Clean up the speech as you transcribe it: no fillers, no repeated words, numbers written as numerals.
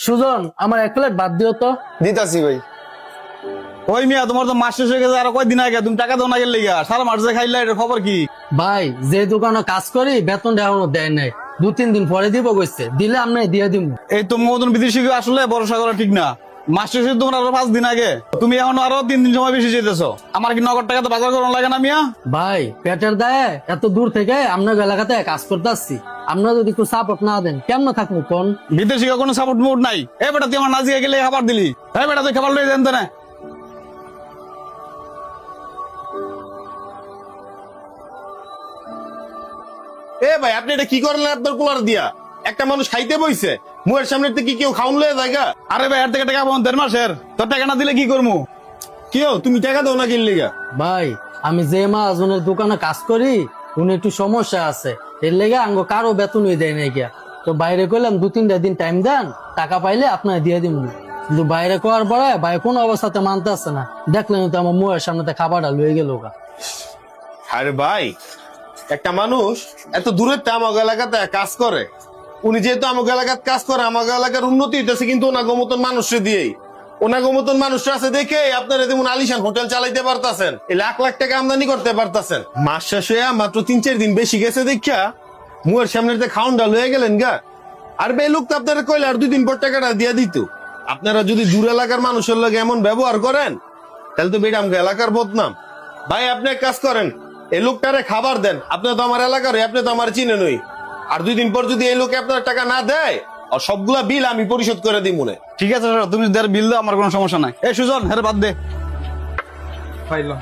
সুজন, আমার 1 প্লেট ভাত দিও তো। দিতাছি ভাই। ওই মিয়া, তোমার তো মাস শেষ হয়ে গেছে, আর কয়দিন আগে তুমি টাকা দাও না গেলে সারা মাস যে খাইলে, এটার খবর কি? ভাই, যে দোকানে কাজ করি বেতনটা এখনো দেয় নাই, 2-3 দিন পরে দিব কইছে, দিলে আমি দিয়ে দিব। এই তোমার মতন বিদেশি আসলে ভরসা করা ঠিক না। মাস শেষে তোমার আরো 5 দিন আগে, তুমি এখন আরো 3 দিন সময় বেশি যেতেছো। আমার কি নগদ টাকা তো বাজার করানো লাগে না মিয়া? ভাই, পেটের দায়ে এত দূর থেকে আপনার এলাকাতে কাজ করতে আসছি, আপনারা যদি একটু সাপোর্ট না দেন কেমন থাকবো কোন? বিদেশি কোনো সাপোর্ট মুড নাই। এ বেটা, তুই আমার নাজিয়া গেলে খাবার দিলি। এই বেটা, তুই খাবার লয়ে জানতো না। এ ভাই, আপনি এটা কি করলেন? আপনার কুলার দিয়া একটা মানুষ খাইতে বইছে, মুয়ের সামনে কি কেউ খাউন লয়ে জায়গা? আরে ভাই, এর থেকে টাকা পাবো 1.5 মাসের, তোর টাকা না দিলে কি করবো? কেউ তুমি টাকা দাও না কিনলে গা? ভাই, আমি যে মাহাজনের দোকানে কাজ করি উনি একটু সমস্যা আছে, এর লেগে আঙ্গ কারো বেতনই দেয় নাই গিয়া। তো বাইরে কইলাম 2-3টা দিন টাইম দেন, টাকা পাইলে আপনার দিয়ে দিব। কিন্তু বাইরে করার পরে ভাই কোন অবস্থাতে মানতে আসছে না, দেখলেন তো আমার মুয়ের সামনে খাবারটা লয়ে গেল গা। আরে ভাই, একটা মানুষ এত দূরের তে আমাকে এলাকাতে কাজ করে, উনি যেহেতু আমাকে এলাকাতে কাজ করে, আমাকে এলাকার উন্নতি হইতেছে কিন্তু ওনাগো মতন মানুষের দিয়েই। ওনাগো মতন মানুষরা আছে দেখে আপনারা যেমন আলিশান হোটেল চালাইতে পারতাছেন, এই লাখ লাখ টাকা আমদানি করতে পারতাছেন। মাস শেষ হয়ে মাত্র 3-4 দিন বেশি গেছে দেখা মুয়ের সামনে খাউন ডাল হয়ে গেলেন গা। আর বে লোক তো আপনারা কইলে আর 2 দিন পর টাকাটা দিয়ে দিত। আপনারা যদি দূর এলাকার মানুষের লগে এমন ব্যবহার করেন তাহলে তো বেটা আমাকে এলাকার বদনাম। ভাই, আপনি এক কাজ করেন, এই লোকটারে খাবার দেন। আপনি তো আমার এলাকার, আপনি তো আমার চিনে নই। আর 2 দিন পর যদি এই লোকে আপনার টাকা না দেয়, আর সবগুলা বিল আমি পরিশোধ করে দিই মনে। ঠিক আছে, তুমি বিল দাও, আমার কোনো সমস্যা নাই। এই সুজন, হ্যাঁ বাদ দে। পাইলাম।